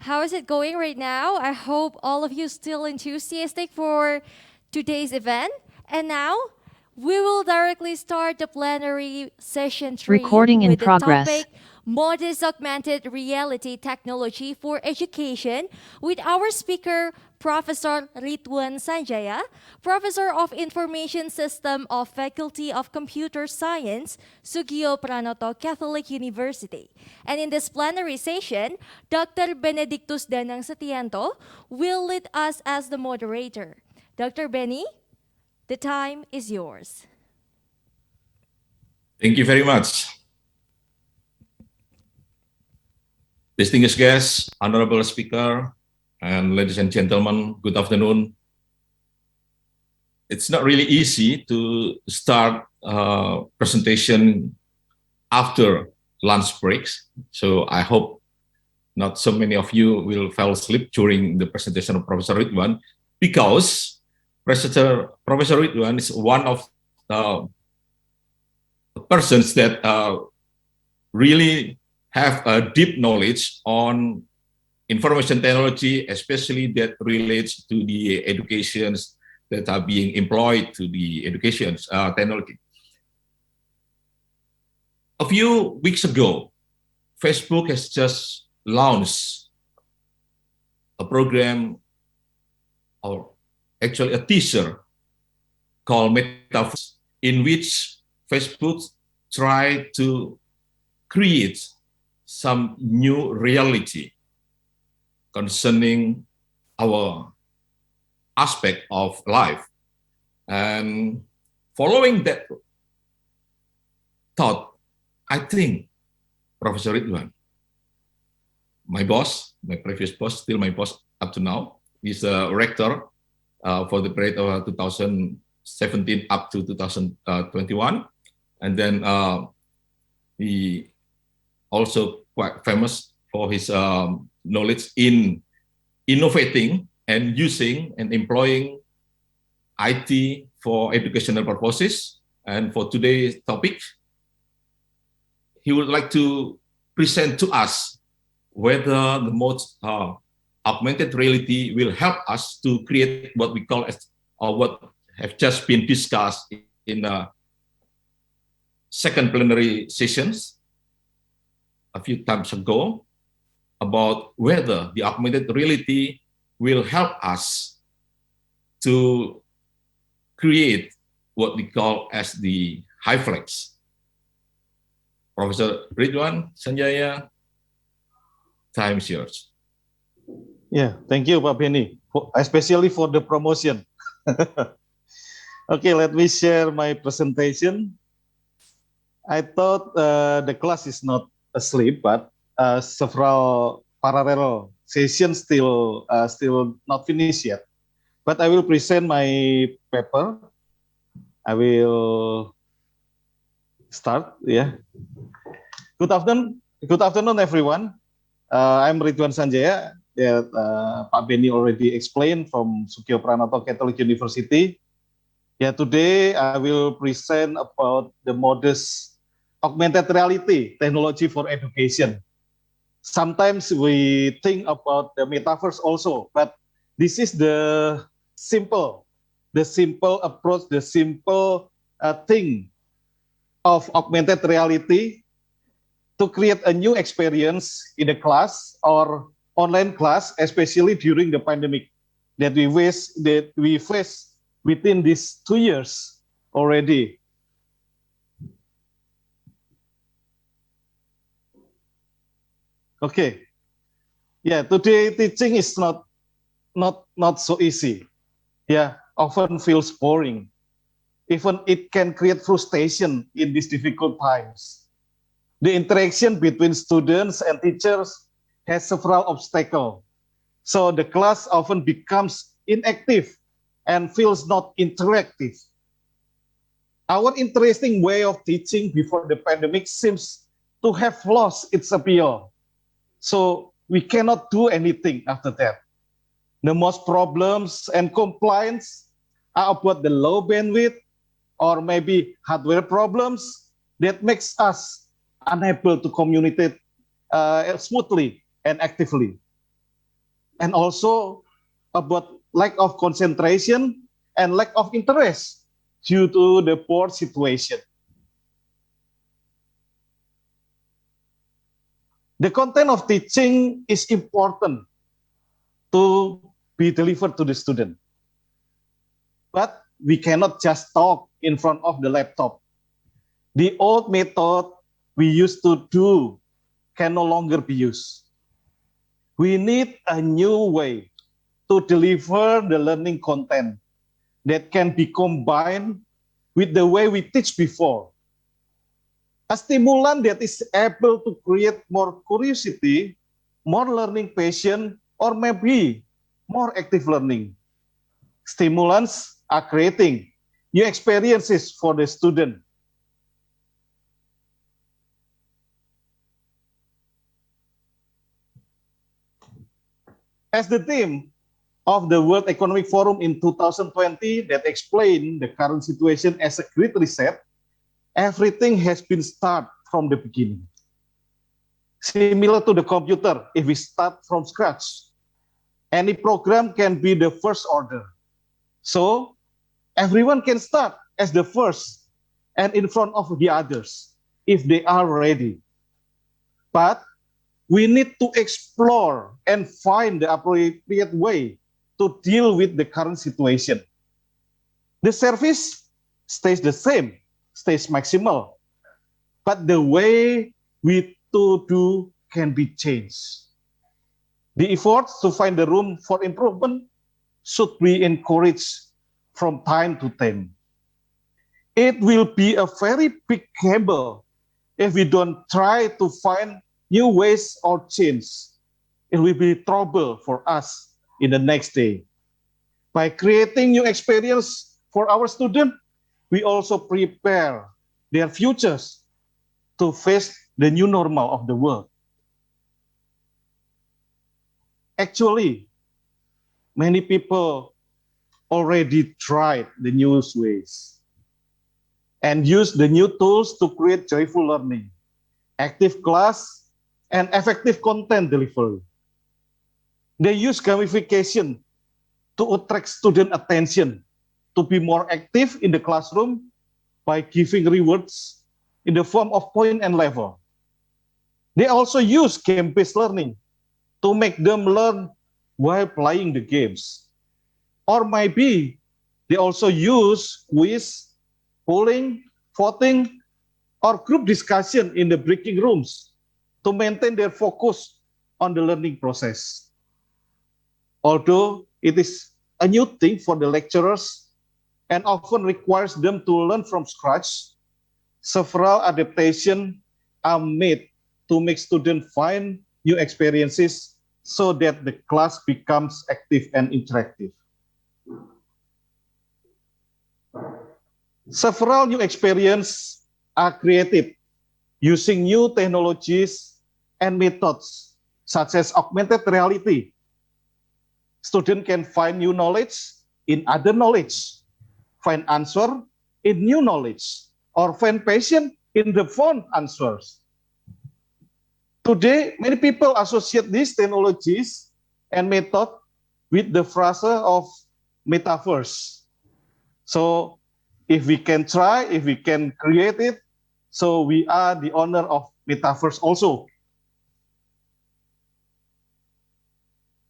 How is it going right now? I hope all of you still enthusiastic for today's event. And now we will directly start the plenary session 3 Recording in with the progress. topic Modest Augmented Reality Technology for Education with our speaker, Professor Ritwan Sanjaya, Professor of Information System of Faculty of Computer Science, Sugio Pranoto Catholic University. And in this plenary session, Dr. Benedictus Danang Satiento will lead us as the moderator. Dr. Benny, the time is yours. Thank you very much. Distinguished guests, honorable speaker, and ladies and gentlemen, good afternoon. It's not really easy to start a presentation after lunch breaks. So I hope not so many of you will fall asleep during the presentation of Professor Ridwan, because Professor Ridwan is one of the persons that really have a deep knowledge on information technology, especially that relates to the educations that are being employed to the education technology. A few weeks ago, Facebook has just launched a program, or actually a teaser, called Metaverse, in which Facebook tried to create some new reality concerning our aspect of life. And following that thought, I think Professor Ridwan, my boss, my previous boss, still my boss up to now, is a rector for the period of 2017 up to 2021. And then he also quite famous for his knowledge in innovating and using and employing IT for educational purposes. And for today's topic, he would like to present to us whether the most augmented reality will help us to create what we call as, or what have just been discussed in the second plenary sessions a few times ago, about whether the augmented reality will help us to create what we call as the HyFlex. Professor Ridwan Sanjaya, time is yours. Yeah, thank you, Pak Benny, especially for the promotion. Okay, let me share my presentation. I thought the class is not asleep, but several parallel sessions still not finished yet. But I will present my paper. I will start. Yeah. Good afternoon, everyone. I'm Ridwan Sanjaya. That Pak Benny already explained from Sugio Pranoto Catholic University. Yeah, today I will present about the modest augmented reality technology for education. Sometimes we think about the metaverse also, but this is the simple approach, the simple thing of augmented reality to create a new experience in a class or online class, especially during the pandemic that we face within these 2 years already. Okay. Yeah, today teaching is not so easy. Yeah, often feels boring. Even it can create frustration in these difficult times. The interaction between students and teachers has several obstacles. So the class often becomes inactive and feels not interactive. Our interesting way of teaching before the pandemic seems to have lost its appeal. So we cannot do anything after that. The most problems and complaints are about the low bandwidth or maybe hardware problems that makes us unable to communicate smoothly and actively. and also about lack of concentration and lack of interest due to the poor situation. The content of teaching is important to be delivered to the student. But we cannot just talk in front of the laptop. The old method we used to do can no longer be used. We need a new way to deliver the learning content that can be combined with the way we teach before. A stimulant that is able to create more curiosity, more learning passion, or maybe more active learning. Stimulants are creating new experiences for the student. As the theme of the World Economic Forum in 2020 that explained the current situation as a great reset, everything has been started from the beginning. Similar to the computer, if we start from scratch, any program can be the first order. So everyone can start as the first and in front of the others if they are ready. But we need to explore and find the appropriate way to deal with the current situation. The service stays the same, stays maximal, but the way we to do can be changed. The efforts to find the room for improvement should be encouraged from time to time. It will be a very big gamble if we don't try to find new ways or change. It will be trouble for us in the next day. By creating new experience for our students, we also prepare their futures to face the new normal of the world. Actually, many people already tried the new ways and use the new tools to create joyful learning, active class, and effective content delivery. They use gamification to attract student attention, to be more active in the classroom by giving rewards in the form of point and level. They also use game-based learning to make them learn while playing the games. Or maybe they also use quiz, polling, voting, or group discussion in the breaking rooms to maintain their focus on the learning process. Although it is a new thing for the lecturers and often requires them to learn from scratch, several adaptations are made to make students find new experiences so that the class becomes active and interactive. Several new experiences are created using new technologies and methods such as augmented reality. Students can find new knowledge in other knowledge, find answer in new knowledge, or find passion in the found answers. Today, many people associate these technologies and methods with the phrase of metaverse. So if we can try, if we can create it, so we are the owner of metaverse also.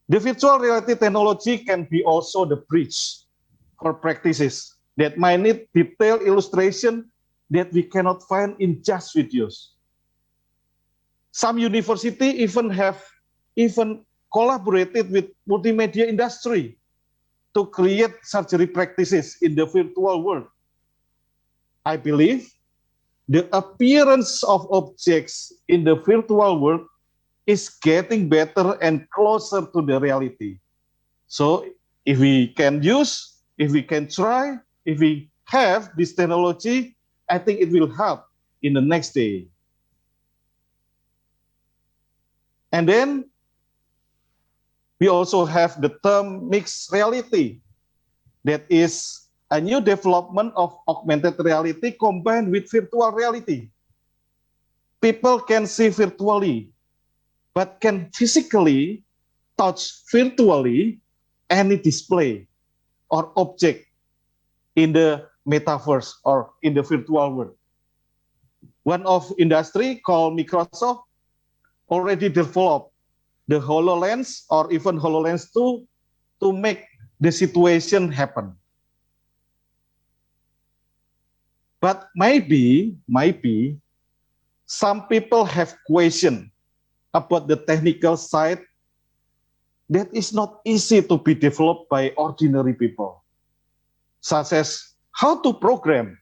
The virtual reality technology can be also the bridge for practices that might need detailed illustration that we cannot find in just videos. Some universities even have collaborated with multimedia industry to create surgery practices in the virtual world. I believe the appearance of objects in the virtual world is getting better and closer to the reality. So if we can use, if we can try, if we have this technology, I think it will help in the next day. And then we also have the term mixed reality. That is a new development of augmented reality combined with virtual reality. People can see virtually, but can physically touch virtually any display or object in the metaverse or in the virtual world. One of industry called Microsoft already developed the HoloLens or even HoloLens 2 to make the situation happen. But maybe some people have question about the technical side that is not easy to be developed by ordinary people, such as how to program.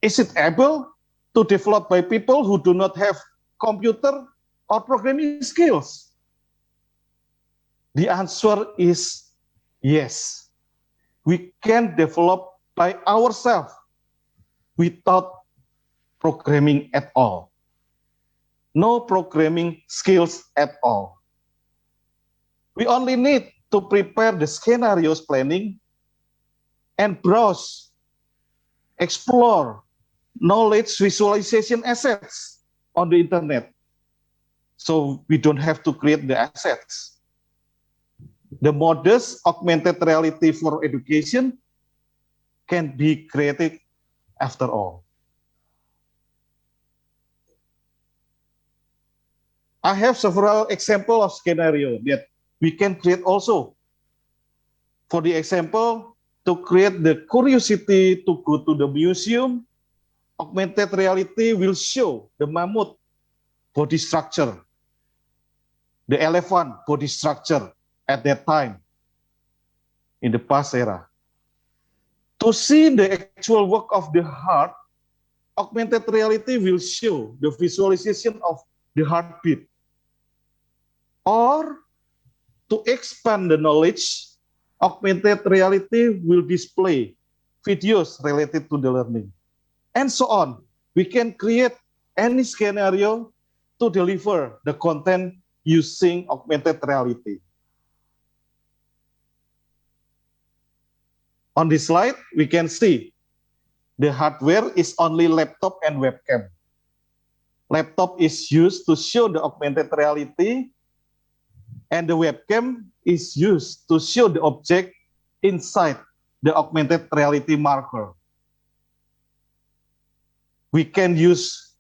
Is it able to develop by people who do not have computer or programming skills? The answer is yes. We can develop by ourselves without programming at all. No programming skills at all. We only need to prepare the scenarios planning and browse, explore knowledge visualization assets on the internet. So we don't have to create the assets. The modest augmented reality for education can be created after all. I have several examples of scenario that we can create also. For the example, to create the curiosity to go to the museum, augmented reality will show the mammoth body structure, the elephant body structure at that time in the past era. To see the actual work of the heart, augmented reality will show the visualization of the heartbeat. Or to expand the knowledge, augmented reality will display videos related to the learning. And so on. We can create any scenario to deliver the content using augmented reality. On this slide, we can see the hardware is only laptop and webcam. Laptop is used to show the augmented reality, and the webcam is used to show the object inside the augmented reality marker. We can use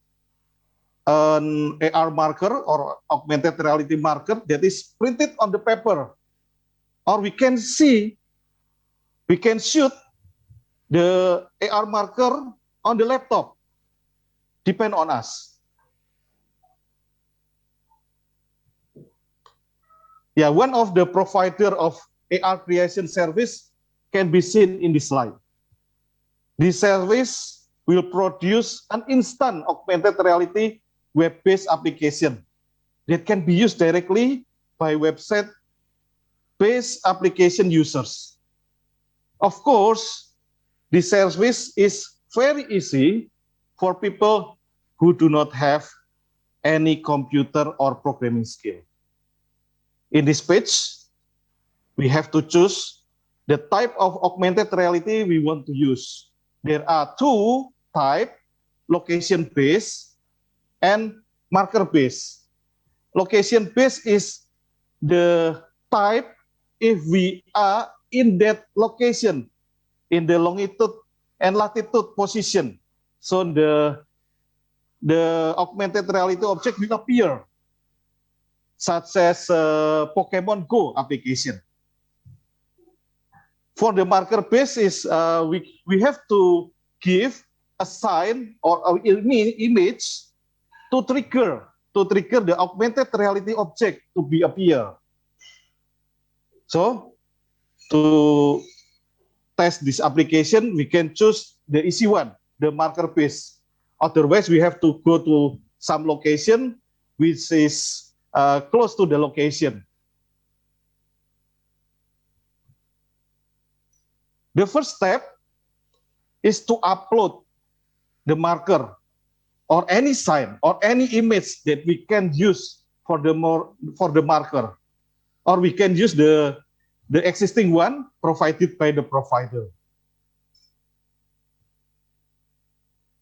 an AR marker or augmented reality marker that is printed on the paper, or we can shoot the AR marker on the laptop. Depend on us. Yeah, one of the provider of AR creation service can be seen in this slide. This service will produce an instant augmented reality web-based application that can be used directly by website-based application users. Of course, this service is very easy for people who do not have any computer or programming skill. In this page, we have to choose the type of augmented reality we want to use. There are two types, location-based and marker-based. Location-based is the type if we are in that location, in the longitude and latitude position. So the augmented reality object will appear, such as Pokemon Go application. For the marker basis, we have to give a sign or an image to trigger the augmented reality object to be appear. So to test this application, we can choose the easy one, the marker base. Otherwise, we have to go to some location which is close to the location. The first step is to upload the marker or any sign or any image that we can use for the marker, or we can use the existing one provided by the provider.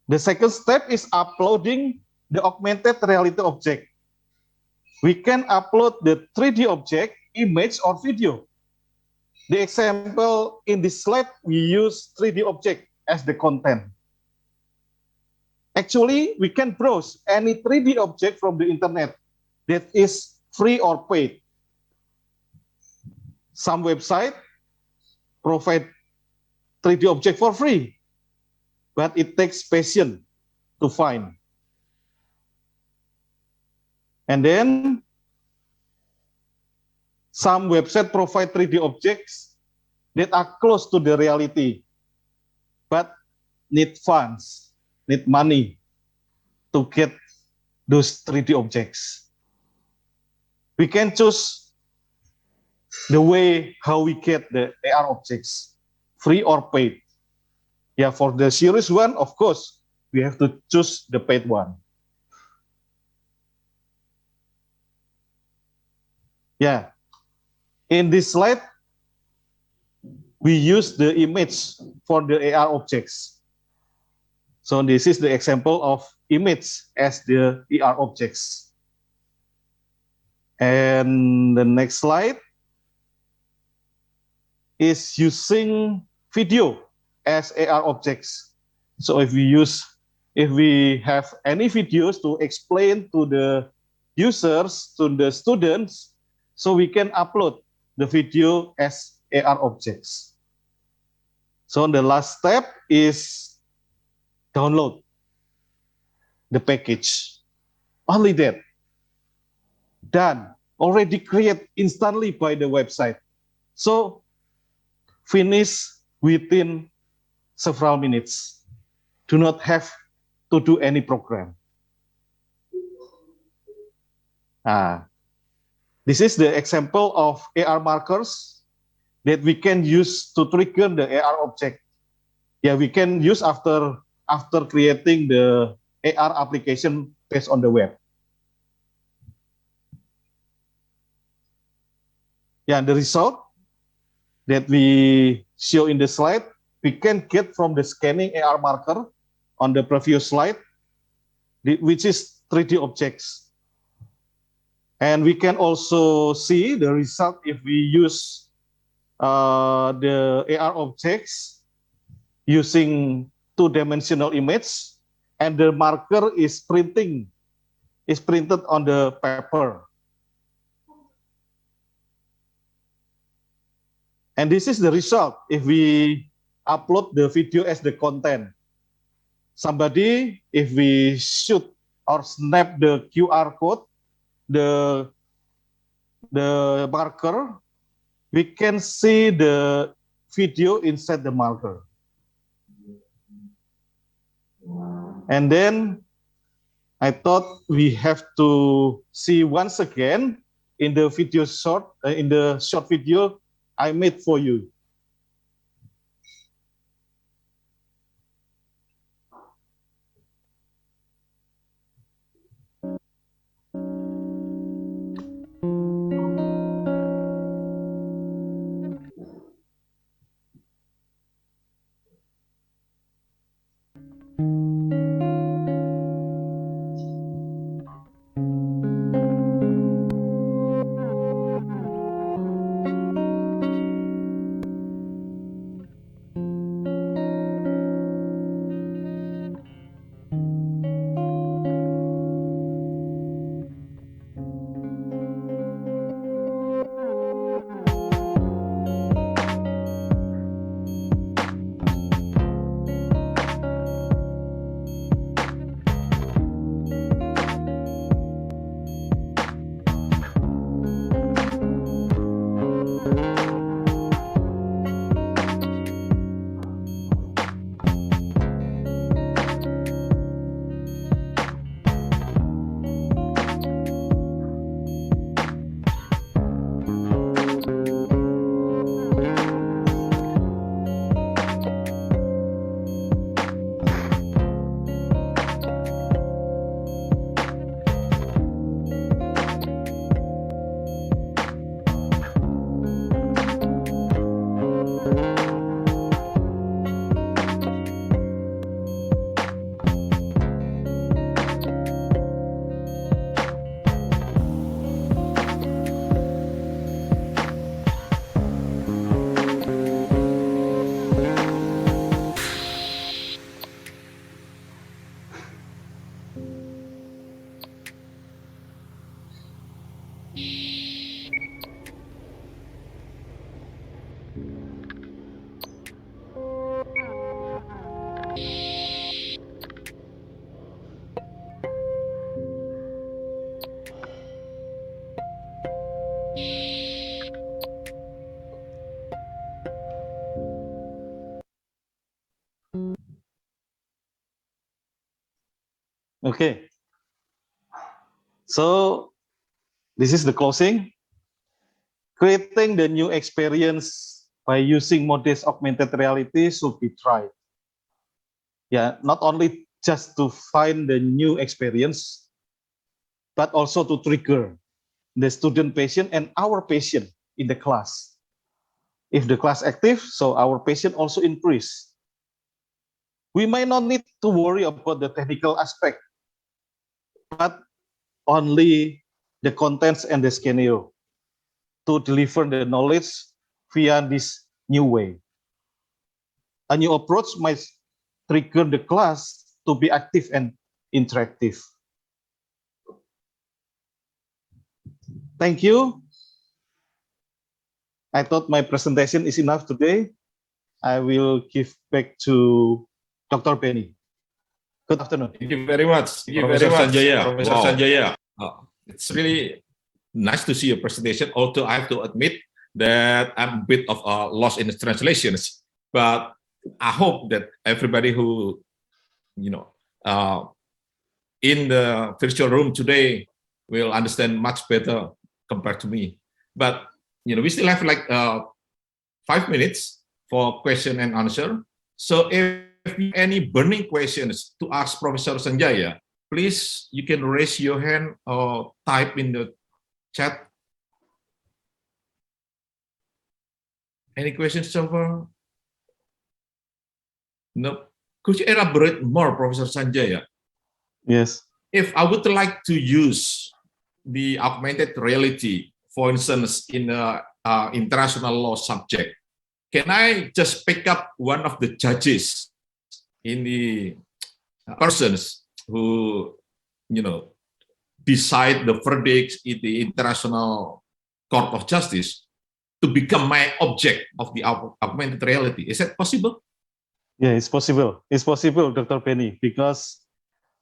The second step is uploading the augmented reality object. we can upload the 3D object, image, or video. The example in this slide, we use 3D object as the content. Actually, we can browse any 3D object from the internet that is free or paid. Some website provide 3D object for free, but it takes patience to find. And then some website provide 3D objects that are close to the reality, but need funds, need money to get those 3D objects. We can choose the way how we get the AR objects, free or paid. Yeah, for the series one, of course, we have to choose the paid one. Yeah, in this slide, we use the image for the AR objects. So this is the example of image as the AR objects. And the next slide is using video as AR objects. So if we have any videos to explain to the users, to the students, so we can upload the video as AR objects. So the last step is download the package. Only that. Done. Already created instantly by the website. So finish within several minutes. Do not have to do any program. This is the example of AR markers that we can use to trigger the AR object. Yeah, we can use after creating the AR application based on the web. Yeah, the result that we show in the slide, we can get from the scanning AR marker on the previous slide, which is 3D objects. And we can also see the result if we use the AR objects using two-dimensional image, and the marker is printed on the paper. And this is the result if we upload the video as the content. If we shoot or snap the QR code, the marker, we can see the video inside the marker. And then I thought we have to see once again in the short video I made for you. Okay. So this is the closing. Creating the new experience by using modest augmented reality should be tried. Yeah, not only just to find the new experience, but also to trigger the student patient and our patient in the class. If the class active, so our patient also increase. We might not need to worry about the technical aspect, but only the contents and the scenario to deliver the knowledge via this new way. A new approach might trigger the class to be active and interactive. Thank you. I thought my presentation is enough today. I will give back to Dr. Benny. Good afternoon. Thank you very much, Professor Sanjaya. Professor Sanjaya. It's really nice to see your presentation, although I have to admit that I'm a bit of a loss in the translations. But I hope that everybody who, in the virtual room today will understand much better compared to me. But, we still have like 5 minutes for question and answer. So if you have any burning questions to ask Professor Sanjaya, please, you can raise your hand or type in the chat. Any questions so far? No. Could you elaborate more, Professor Sanjaya? Yes. If I would like to use the augmented reality, for instance, in an international law subject, can I just pick up one of the judges in the persons who, decide the verdicts in the International Court of Justice to become my object of the augmented reality? Is that possible? Yeah, it's possible. It's possible, Dr. Penny, because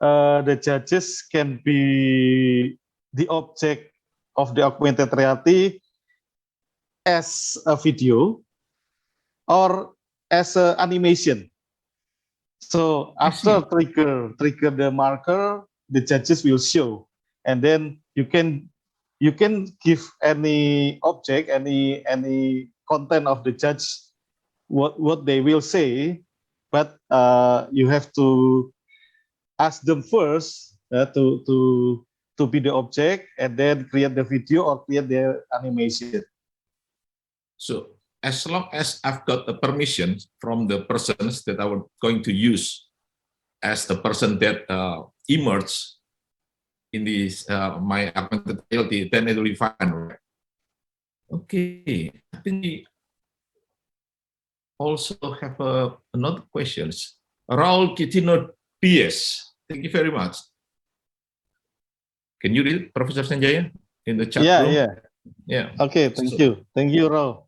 the judges can be the object of the augmented reality as a video or as an animation. So after trigger the marker, the judges will show, and then you can give any object, any content of the judge, what they will say, but you have to ask them first to be the object, and then create the video or create the animation. So as long as I've got the permission from the persons that I was going to use as the person that emerged in this my augmented reality, then it will be fine, right? Okay, I think we also have another questions. Raul Kitino Diaz, thank you very much. Can you read, Professor Sanjaya, in the chat room? Yeah. Okay, thank you, Raul.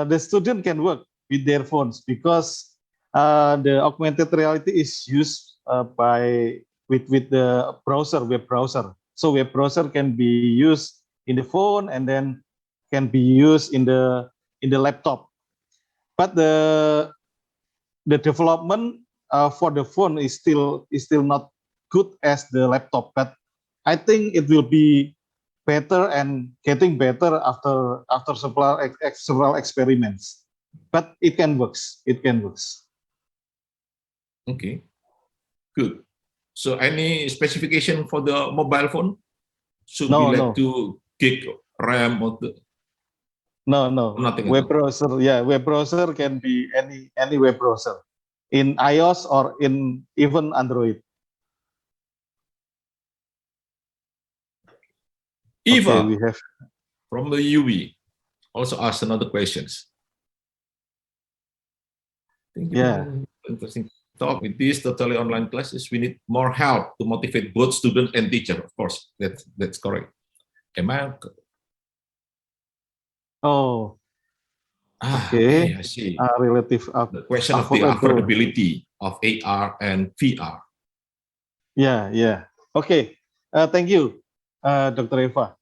The student can work with their phones because the augmented reality is used with the browser, web browser. So web browser can be used in the phone and then can be used in the laptop. But the development for the phone is still not good as the laptop. But I think it will be better and getting better after several experiments. But it can work. Okay, good. So any specification for the mobile phone? Should be like 2 gig RAM or No. Nothing. Web browser, web browser can be any web browser in iOS or in even Android. Eva, okay, we have from the UB also asked another questions. Thank you. Yeah. Interesting talk with these totally online classes, we need more help to motivate both student and teacher. Of course, that's correct. Am I? Oh, Okay, I see. relative The question of the affordability of AR and VR. Yeah. Okay. Thank you, Dr. Eva.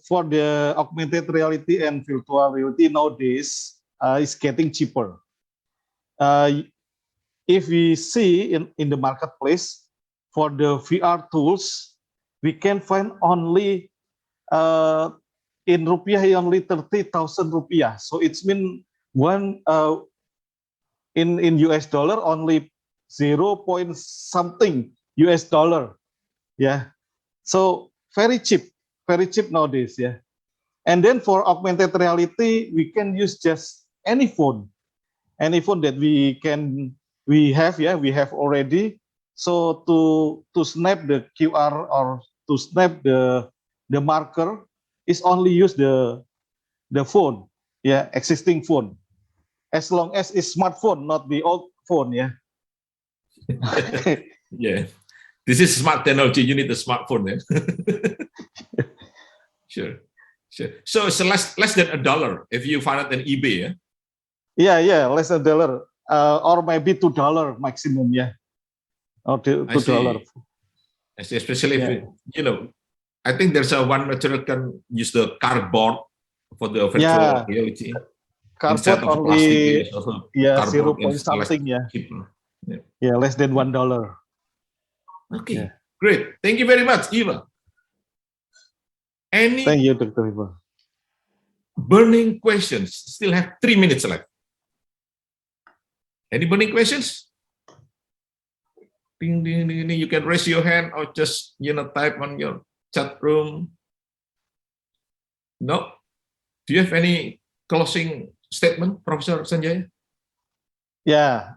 For the augmented reality and virtual reality nowadays, is getting cheaper. If we see in the marketplace for the VR tools, we can find only in rupiah only 30,000 rupiah. So it's mean one in US dollar only 0 point something US dollar. Yeah. So very cheap nowadays. Yeah. And then for augmented reality, we can use just any phone that we have already. So to snap the QR or to snap the marker is only use the phone, existing phone, as long as it's smartphone, not the old phone. Yeah, this is smart technology. You need a smartphone, then. Sure. So it's less than $1 if you find it on eBay. Yeah, less than $1, or maybe $2 maximum. Or $2. I see, especially if I think there's one material can use the cardboard for the virtual reality. Cardboard only also 0 point something. Less than $1. Okay, great. Thank you very much, Eva. Thank you, Dr. Eva. Burning questions? Still have 3 minutes left. Any burning questions? Ding, ding, ding, ding. You can raise your hand or just type on your chat room. No? Do you have any closing statement, Professor Sanjaya? Yeah,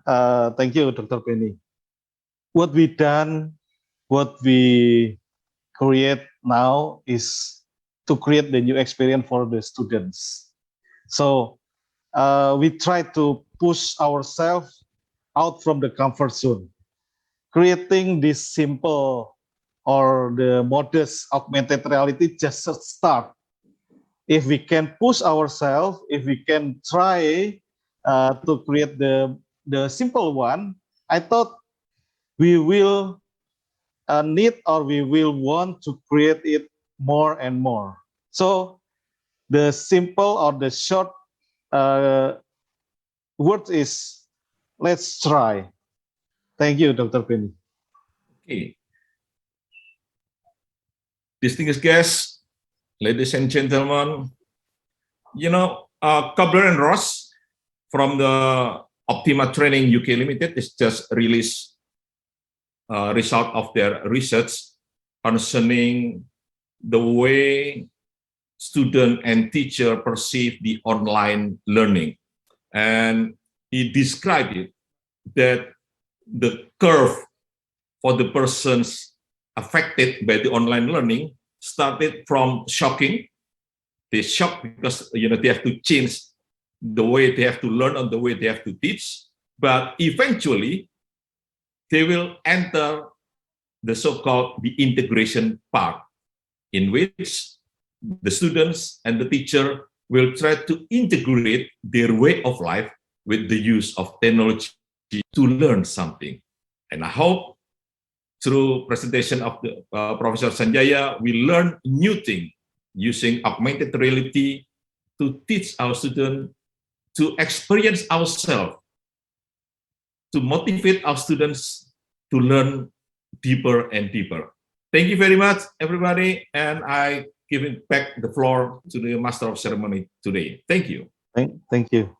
thank you, Dr. Penny. What we create now is to create the new experience for the students. So we try to push ourselves out from the comfort zone, creating this simple or the modest augmented reality just a start. If we can push ourselves, if we can try to create the simple one, I thought we will need or we will want to create it more and more. So the simple or the short word is, let's try. Thank you, Dr. Penny. Okay. Distinguished guests, ladies and gentlemen, Cobbler and Ross from the Optima Training UK Limited is just released result of their research concerning the way student and teacher perceive the online learning. And he described it that the curve for the persons affected by the online learning started from shocking. They shocked because they have to change the way they have to learn and the way they have to teach. But eventually, they will enter the so-called the integration part, in which the students and the teacher will try to integrate their way of life with the use of technology to learn something. And I hope through presentation of the Professor Sanjaya, we learn new thing using augmented reality to teach our students, to experience ourselves, to motivate our students to learn deeper and deeper. Thank you very much, everybody, and I give it back the floor to the Master of Ceremony today. Thank you. Thank you.